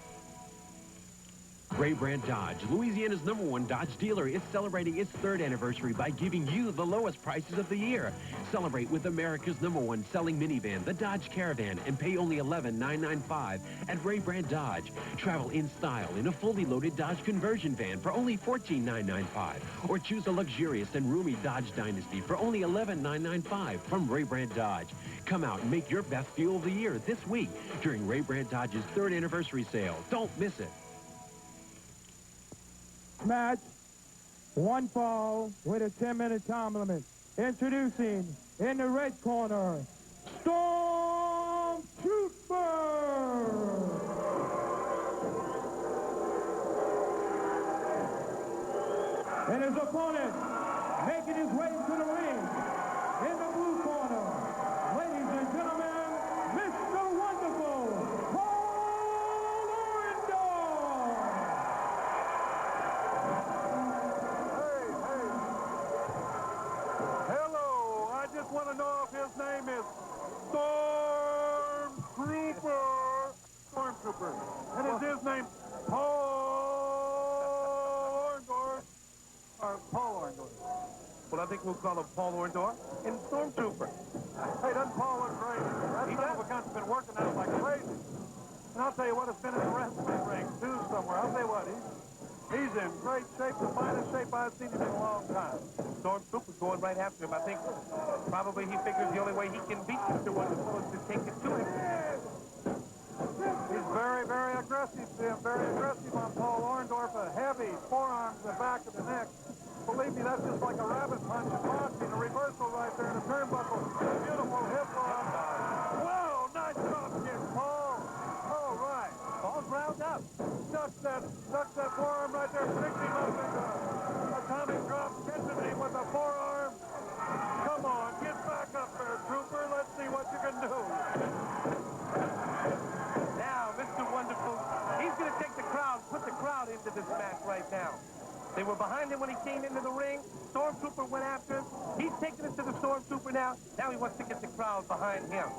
Ray Brandt Dodge, Louisiana's #1 Dodge dealer, is celebrating its 3rd anniversary by giving you the lowest prices of the year. Celebrate with America's #1 selling minivan, the Dodge Caravan, and pay only $11,995 at Ray Brandt Dodge. Travel in style in a fully loaded Dodge conversion van for only $14,995, or choose a luxurious and roomy Dodge Dynasty for only $11,995 from Ray Brandt Dodge. Come out and make your best deal of the year this week during Ray Brandt Dodge's 3rd anniversary sale. Don't miss it. Match, 1 fall with a 10-minute time limit. Introducing in the red corner, Storm Trooper. And his opponent making his way to the ring in the blue corner, ladies and gentlemen, Mr. Wonderful, Paul Orndorff. Hello, I just want to know if his name is Stormtrooper. And is his name Paul Orndorff? Or Paul Orndorff? Well, I think we'll call him Paul Orndorff and Stormtrooper. Hey, doesn't Paul look crazy? That son of a gun's been working out like crazy. And I'll tell you what, it's been in the wrestling ring, too, somewhere. I'll tell you what, he's in great shape, the finest shape I've seen him in a long time. Stormtrooper's going right after him. I think probably he figures the only way he can beat Mr. Wonderful is to take it to him. He's very, very aggressive, Jim. Very aggressive on Paul Orndorff. A heavy forearm to the back of the neck. Believe me, that's just like a rabbit punch in boxing. A reversal right there in the turnbuckle. Beautiful hip lock. Whoa, nice drop kick, Paul. All right. Paul's round up. Ducks that forearm right there. Picks him up into atomic drop. Catches him with a forearm. Come on, get back up there, Trooper. Let's see what you can do. Now, Mr. Wonderful, he's going to take the crowd, put the crowd into this match right now. They were behind him when he came into the ring. Stormtrooper went after him. He's taking it to the Stormtrooper now. Now he wants to get the crowd behind him.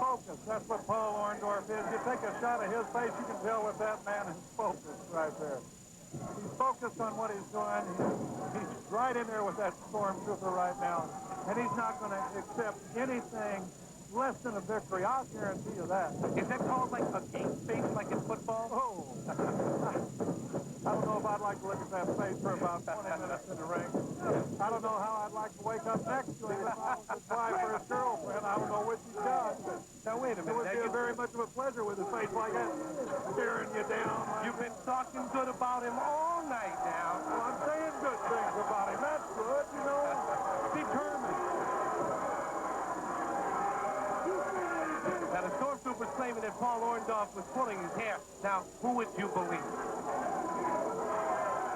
Focus. That's what Paul Orndorff is. You take a shot of his face, you can tell what that man is focused right there. He's focused on what he's doing. He's right in there with that Stormtrooper right now. And he's not going to accept anything less than a victory. I'll guarantee you that. Is that called like a game face, like in football? Oh. I don't know if I'd like to look at that face for about 20 minutes in the ring. I don't know how I'd like to wake up next to him if I was his wife or his girlfriend. I don't know which he's got. Now, wait a minute. It would be very much of a pleasure with a face like that, staring you down. You've been talking good about him all night now. Well, I'm saying good things about him. That's good, you know. Determined. Now, the stormtrooper's claiming that Paul Orndorff was pulling his hair. Now, who would you believe?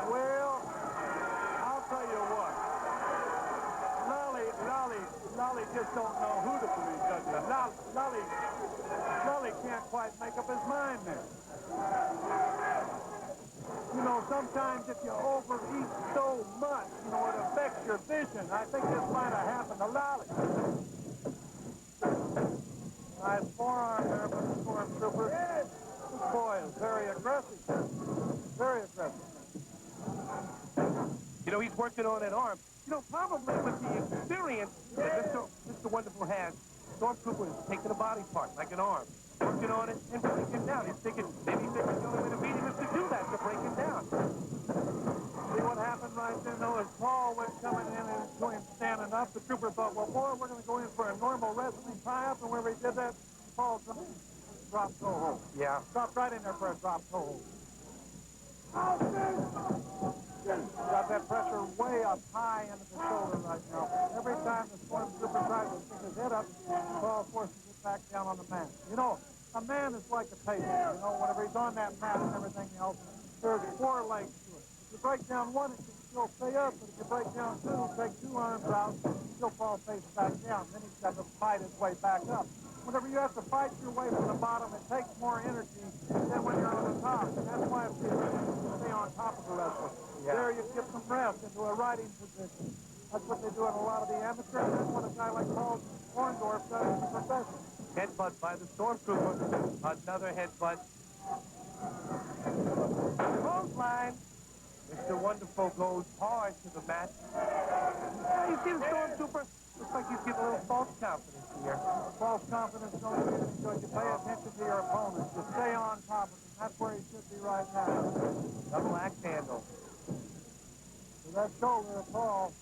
Well, I'll tell you what. Lolly just don't know who to believe, does he? Lolly can't quite make up his mind there. You know, sometimes if you overeat so much, you know, it affects your vision. I think this might have happened to Lolly. Nice forearm there from the stormtrooper. This boy is very aggressive. Very aggressive. You know, he's working on that arm. You know, probably with the experience that Mr. Wonderful has, Stormtrooper is taking a body part, like an arm, working on it and breaking him down. He's thinking, maybe the only way to beat him is to do that, to break him down. See what happened right then, though, as Paul went coming in and to him standing up, the trooper thought, well, boy, we're going to go in for a normal wrestling tie-up, and whenever he did that, Paul dropped toe hold. Yeah. Dropped right in there for a drop toe hold. Got that pressure way up high into the shoulder right now. Every time the stormtrooper tries to stick his head up, Paul forces it back down on the mat. You know, a man is like a table. You know, whenever he's on that mat and everything else, there's 4 legs to it. If you break down one, it can still stay up, but if you break down 2, take 2 arms out, he'll fall face back down. Then he's got to fight his way back up. Whenever you have to fight your way from the bottom, it takes more energy than when you're on the top. And that's why it's important to stay on top of the wrestler. Yeah. There you get some rest into a riding position. That's what they do in a lot of the amateurs. That's what a guy like Paul Orndorff does in the profession. Headbutt by the stormtrooper. Another headbutt. Clothesline. Mr. Wonderful goes hard to the mat. Yeah, you see the stormtrooper? Looks like he's getting a little false confidence here. False confidence don't get it because you pay attention to your opponent. You stay on top of him. That's where he should be right now. Double axe handle. So that shoulder of Paul.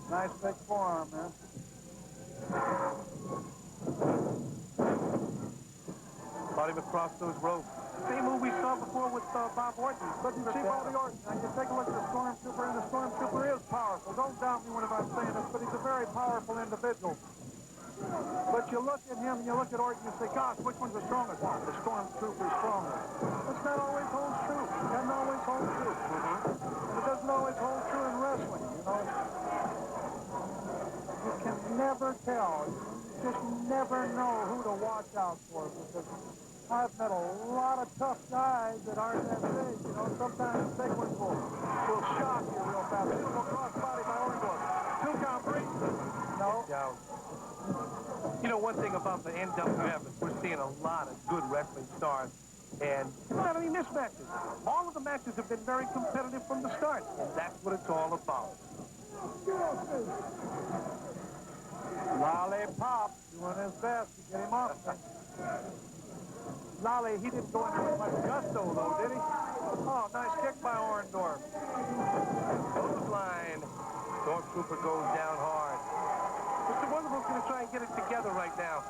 Nice big forearm there. Brought him across those ropes. Same move we saw before with Bob Orton. But you see Bobby Orton. Now you take a look at the stormtrooper, and the stormtrooper is powerful. Don't doubt me whenever I'm saying this, but he's a very powerful individual. But you look at him and you look at Orton, you say, gosh, which one's the strongest one? The stormtrooper's stronger. That's not always holds true. It doesn't always hold true. And it doesn't always hold true in wrestling, you know. You can never tell. You just never know who to watch out for, because I've met a lot of tough guys that aren't that big, you know. Sometimes big ones will shock you real fast. Beautiful crossbody by Orndorff. 2 count, 3. No. Down. You know, one thing about the NWF is we're seeing a lot of good wrestling stars, and you don't have any mismatches. All of the matches have been very competitive from the start, and that's what it's all about. Lollipop doing his best to get him off. Lolly, he didn't go in there with much gusto, though, did he? Oh, nice kick by Orndorff. Clothesline. Stormtrooper goes down hard. Mr. Wonderful's going to try and get it together right now.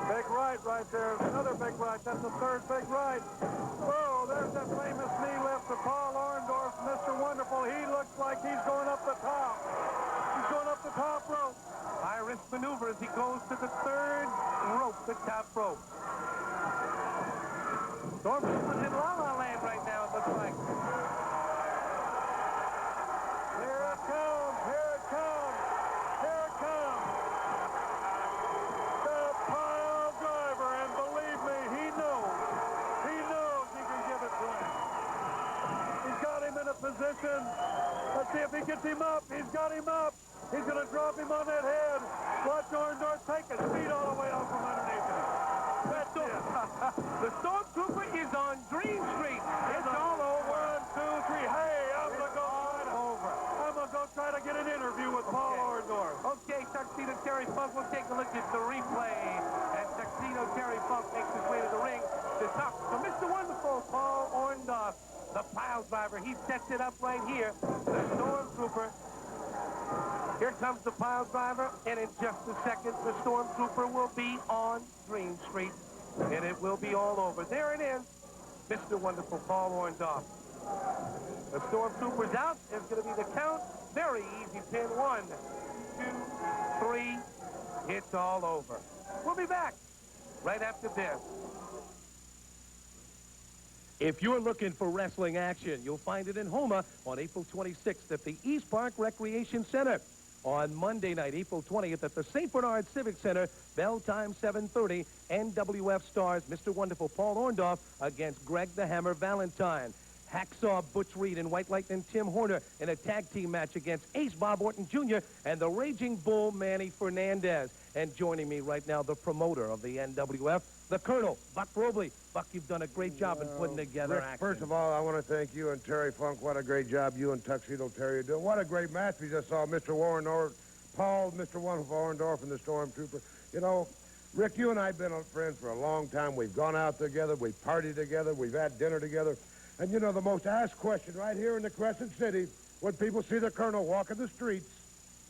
Big right there. Another big right. That's the 3rd big right. Whoa, there's that famous knee lift to Paul Orndorff. Mr. Wonderful, he looks like he's going up the top. He's going up the top rope. High-risk maneuver as he goes to the 3rd rope, the top rope. Stormtrooper's in La-La Land right now, it looks like. Here it comes, here it comes, here it comes. The pile driver, and believe me, he knows he can give it to him. He's got him in a position. Let's see if he gets him up. He's got him up. He's going to drop him on that head. Watch Orndorff take his feet all the way out from underneath him. That's it. The Stormtrooper is on Green Street. It's all over. 1, 2, 3. Hey, I'm going to go. Over. driver. He sets it up right here. The Stormtrooper. Here comes the pile driver, and in just a second, the Stormtrooper will be on Green Street, and it will be all over. There it is, Mr. Wonderful Paul Orndorff. The Stormtrooper's out. There's going to be the count. Very easy pin. 1, 2, 3. It's all over. We'll be back right after this. If you're looking for wrestling action, you'll find it in Houma on April 26th at the East Park Recreation Center. On Monday night, April 20th, at the St. Bernard Civic Center, bell time 7:30, NWF stars Mr. Wonderful Paul Orndorff against Greg the Hammer Valentine. Hacksaw Butch Reed and White Lightning Tim Horner in a tag team match against Ace Bob Orton Jr. and the Raging Bull Manny Fernandez. And joining me right now, the promoter of the NWF, the Colonel, Buck Robley. Buck, you've done a great job in putting together Rick, action. first of all, I want to thank you and Terry Funk. What a great job you and Tuxedo Terry are doing. What a great match we just saw. Mr. Orndorff, Paul, Mr. Wonderful Orndorff, and the Stormtrooper. You know, Rick, you and I have been friends for a long time. We've gone out together. We've partied together. We've had dinner together. And, you know, the most asked question right here in the Crescent City, when people see the Colonel walking the streets,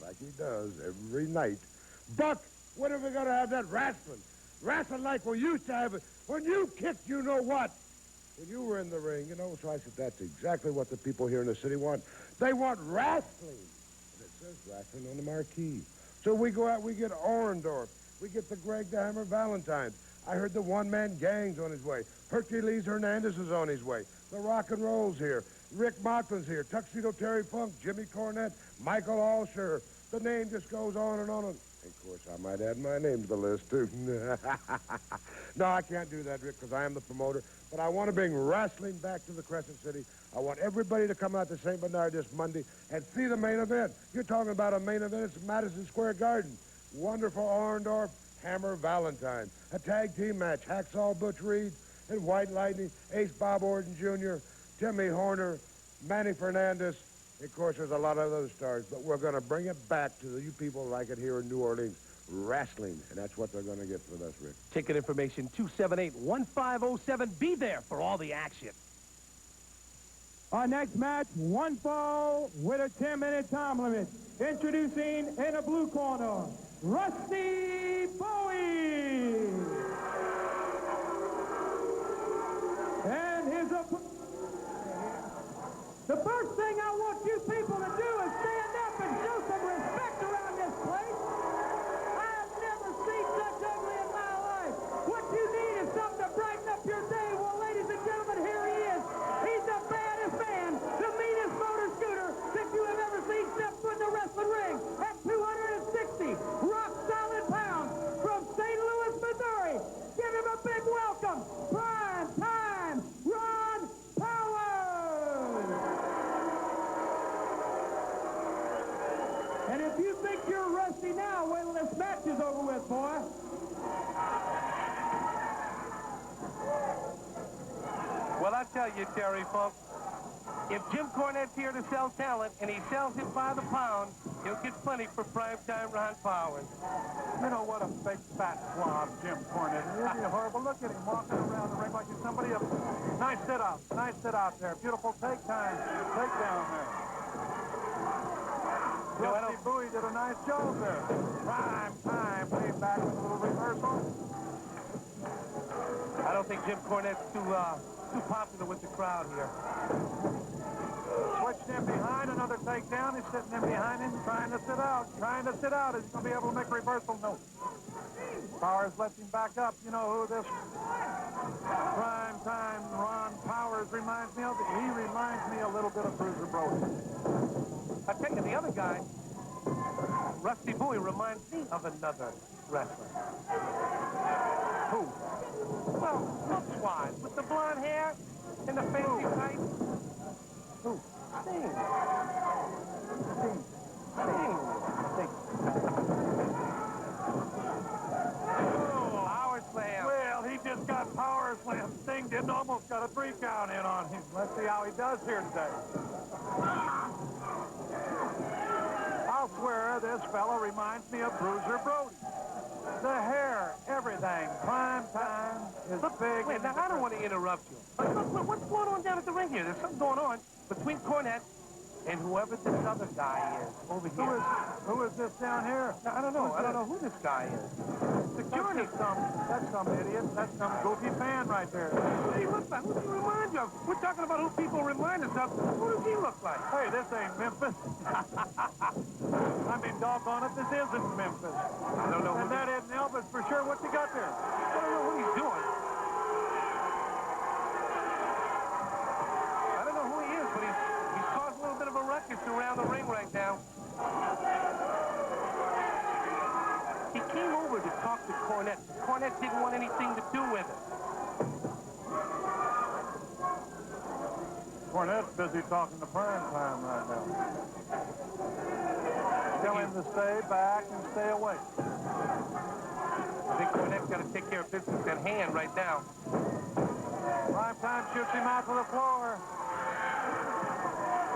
like he does every night, Buck, when are we going to have that wrestling? Wrestling like we used to have it. When you kicked, you know what? When you were in the ring, you know, so I said that's exactly what the people here in the city want. They want wrestling. And it says wrestling on the marquee. So we go out, we get Orndorff. We get the Greg the Hammer Valentine. I heard the one-man gang's on his way. Hercules Hernandez is on his way. The Rock and Roll's here. Rick Mocklin's here. Tuxedo Terry Funk, Jimmy Cornette, Michael Allshore. The name just goes on and on. And of course, I might add my name to the list, too. No, I can't do that, Rick, because I am the promoter. But I want to bring wrestling back to the Crescent City. I want everybody to come out to St. Bernard this Monday and see the main event. You're talking about a main event. It's Madison Square Garden. Wonderful Orndorff, Hammer Valentine. A tag team match. Hacksaw Butch Reed and White Lightning. Ace Bob Orton Jr., Timmy Horner, Manny Fernandez. Of course, there's a lot of other stars, but we're going to bring it back to you people like it here in New Orleans. Wrestling, and that's what they're going to get with us, Rick. Ticket information, 278-1507. Be there for all the action. Our next match, one fall with a 10-minute time limit. Introducing in the blue corner, Rusty Bowie. And his the first thing I want you people to do is stand up and show some respect around this place. I have never seen such ugly in my life. What you need is something to brighten up your day. Well, ladies and gentlemen, here he is. He's the baddest man, the meanest motor scooter that you have ever seen step foot in the wrestling ring. At 260 rock-solid pounds from St. Louis, Missouri. Give him a big welcome. Primtime Ron Powers. And if you think you're rusty now, wait till this match is over with, boy. Well, I tell you, Terry Funk, if Jim Cornette's here to sell talent and he sells it by the pound, he'll get plenty for Primetime Ron Powers. You know what a big fat slob Jim Cornette is. It'd be horrible. Look at him walking around the ring like he's somebody else. Nice sit out. Nice sit out there. Beautiful take time. Take down there. Rusty Bowie did a nice job there. Prime time. Laid back with a little reversal. I don't think Jim Cornette's too popular with the crowd here. Switched in behind, another takedown. He's sitting in behind him, trying to sit out. Trying to sit out. Is he going to be able to make a reversal? No. Powers lets him back up. You know who this prime time Ron Powers reminds me of? He reminds me a little bit of Bruiser Brody. I tell you, the other guy, Rusty Bowie, reminds me of another wrestler. Who? Well, looks-wise, with the blonde hair and the fancy tights. Who? Sting. Power slam. Well, he just got power slam. Sting didn't almost got a 3 count in on him. Let's see how he does here today. I'll swear this fella reminds me of Bruiser Brody. the hair, everything. Prime time is big. Wait, now, I don't want to interrupt you. But look, what's going on down at the ring here? There's something going on between Cornette and whoever this other guy is over here. Who is this down here? Now, I don't know. I don't know who this guy is. Security. That's some idiot. That's some goofy fan right there. What does he look like? Who does he remind you of? We're talking about who people remind us of. Who does he look like? Hey, this ain't Memphis. I mean, doggone it, this isn't Memphis. I don't know. And that isn't Elvis for sure. What's he got there? I don't know what he's doing. I don't know who he is, but he's caused a little bit of a ruckus around the ring right now. He came over to talk to Cornette. Cornette didn't want anything to do with it. Cornette's busy talking to Primtime right now. Tell him to stay back and stay away. I think Cornette's got to take care of business at hand right now. Primtime shoots him out to the floor.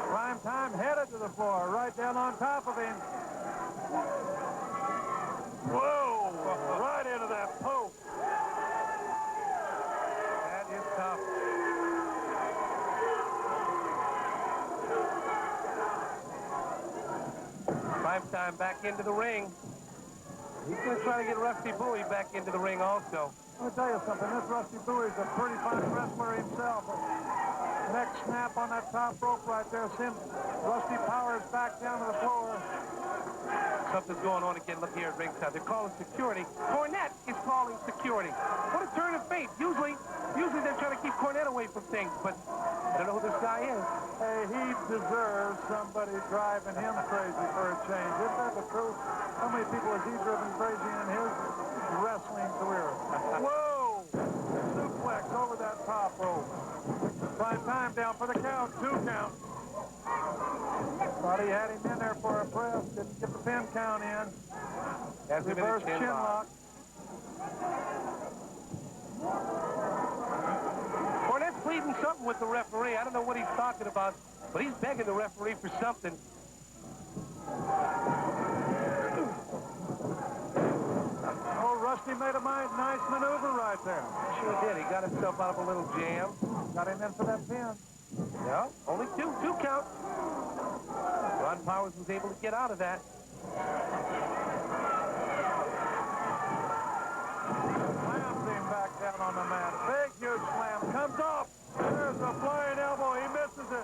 Primtime headed to the floor, right down on top of him. Whoa! Right into that poke. That is tough. Primtime back into the ring. He's going to try to get Rusty Bowie back into the ring also. Let me tell you something. This Rusty Bowie's a pretty fine wrestler himself. Neck snap on that top rope right there sends Rusty Powers back down to the floor. Something's going on again. Look here at ringside. They're calling security. Cornette is calling security. What a turn of fate. Usually they're trying to keep Cornette away from things, but I don't know who this guy is. Hey, he deserves somebody driving him crazy for a change. Isn't that the truth? How many people has he driven crazy in his wrestling career? Whoa! Suplex over that top rope. Primtime down for the count. 2 count. Thought he had him in there for a press. Didn't get the pin count in. Has him in a Reverse chin chin lock. lock. Cornette's pleading something with the referee. I don't know what he's talking about, but he's begging the referee for something. Oh, Rusty made a nice maneuver right there. Sure did. He got himself out of a little jam. Got him in for that pin. Yeah, only two count. Ron Powers was able to get out of that. Slams him back down on the mat. Big, huge slam. Comes off. There's a flying elbow. He misses it.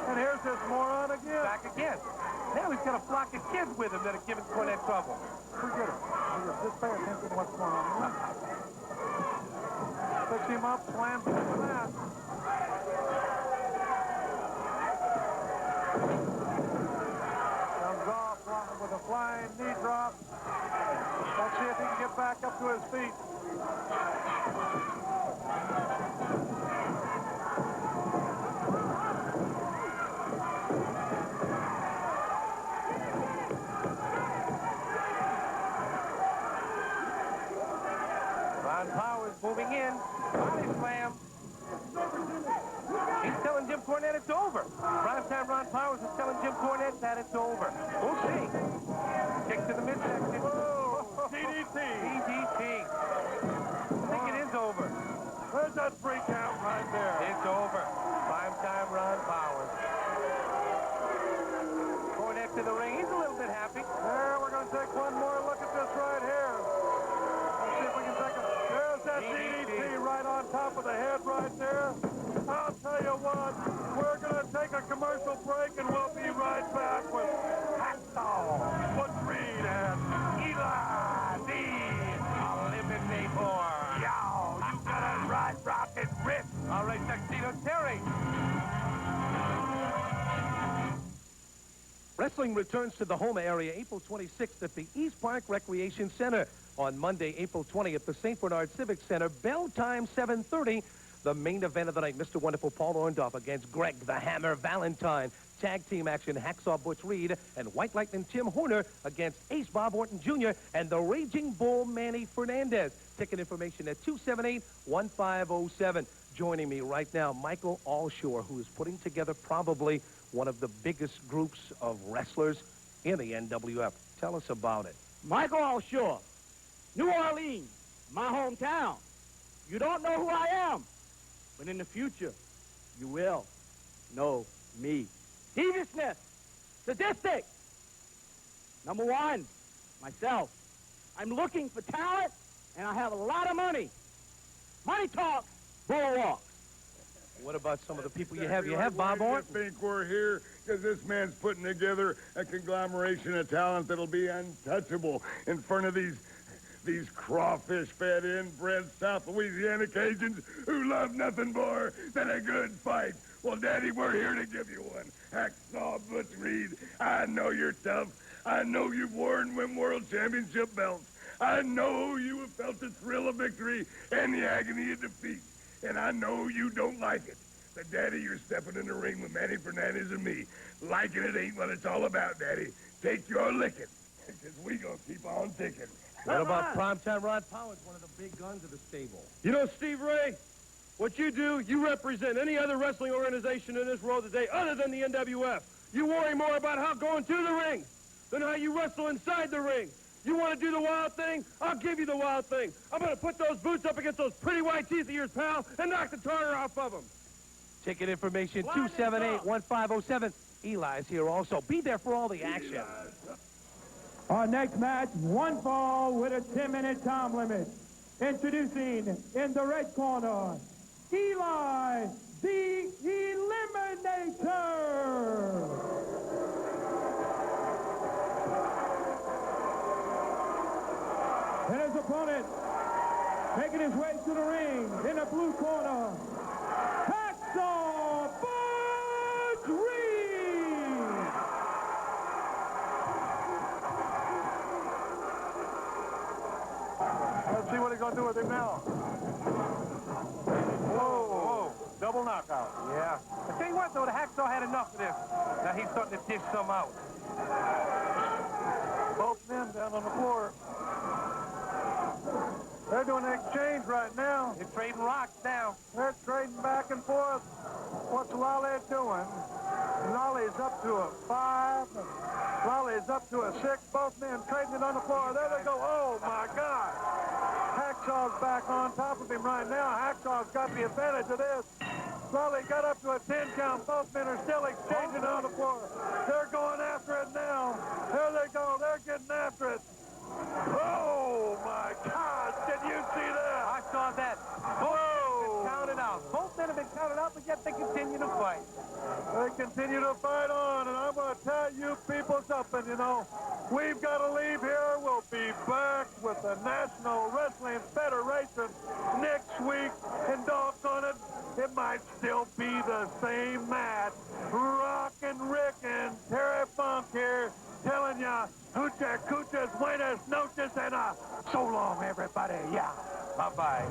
And here's this moron again. Back again. Now he's got a flock of kids with him that are giving Cornette trouble. Forget it. Just pay attention to what's going on. Picks him up, slams him to the mat. Comes off with a flying knee drop. Let's see if he can get back up to his feet. Ron Powers moving in. Body slam. He's telling Jim Cornette it's over. Primetime Ron Powers is telling Jim Cornette that it's over. We'll see. Kick to the midsection. Whoa! DDT. DDT. I think it is over. There's that 3 count right there. It's over. Primetime Ron Powers. Cornette to the ring. He's a little bit happy. There, we're going to take one more look at this right here. Let's see if we can take it. There's that DDT right on top of the head right there. I'll tell you what, we're going to take a commercial break and we'll be right back with Hacksaw, Butch Reed, and Eli the Eliminator. Yow, you got a right rocket rip. All right, Tuxedo Terry. Wrestling returns to the Houma area April 26th at the East Park Recreation Center. On Monday, April 20th, the St. Bernard Civic Center. Bell time 7:30. The main event of the night, Mr. Wonderful Paul Orndorff against Greg the Hammer Valentine. Tag team action, Hacksaw Butch Reed and White Lightning Tim Horner against Ace Bob Orton Jr. and the Raging Bull Manny Fernandez. Ticket information at 278-1507. Joining me right now, Michael Allshore, who is putting together probably one of the biggest groups of wrestlers in the NWF. Tell us about it. Michael Allshore, New Orleans, my hometown. You don't know who I am, but in the future, you will know me. Deviousness, sadistic. Number one, myself. I'm looking for talent, and I have a lot of money. Money talks, bull walks. What about some of the people you have? You have Bob Why do Orton. you think we're here? Because this man's putting together a conglomeration of talent that'll be untouchable in front of these crawfish-fed, inbred South Louisiana Cajuns who love nothing more than a good fight. Well, Daddy, we're here to give you one. Hacksaw Butch Reed, I know you're tough. I know you've worn them world championship belts. I know you have felt the thrill of victory and the agony of defeat. And I know you don't like it. But, Daddy, you're stepping in the ring with Manny, Fernandez, and me. Liking it ain't what it's all about, Daddy. Take your licking, because we gonna keep on ticking. What about Primtime Rod Powers, one of the big guns of the stable? You know, Steve Ray, what you do, you represent any other wrestling organization in this world today other than the NWF. You worry more about how going to the ring than how you wrestle inside the ring. You want to do the wild thing? I'll give you the wild thing. I'm going to put those boots up against those pretty white teeth of yours, pal, and knock the tartar off of them. Ticket information, 278-1507. Eli's here also. Be there for all the action. Our next match, one fall with a 10-minute time limit. Introducing in the red corner, Eli the Eliminator. And his opponent, making his way to the ring in the blue corner, Hacksaw Butch Reed. Let's see what he's going to do with him now. Whoa. Double knockout. Yeah. I tell you what, though, the Hacksaw had enough of this. Now he's starting to dish some out. Both men down on the floor. They're doing an exchange right now. They're trading rocks now. They're trading back and forth. What's Lolly doing? Lolly's up to a 5. Lolly's up to a 6. Both men trading it on the floor. There they go. Oh, my God. Hacksaw's back on top of him right now. Hacksaw's got the advantage of this. Lolly got up to a 10 count. Both men are still exchanging on the floor. They're going after it now. There they go. They're getting after it. Oh, my God. Did you see that? I saw that. Both men have been counted out. Both men have been counted out, but yet they continue to fight. They continue to fight on, and I'm going to tell you people something, you know. We've got to leave here. We'll be back with the National Wrestling Federation next week, and doggone it, it might still be the same match. Rockin' Rick and Terry Funk here telling ya, Hoocha, Coochas, Buenas Noches, and so long, everybody. Yeah. Bye-bye.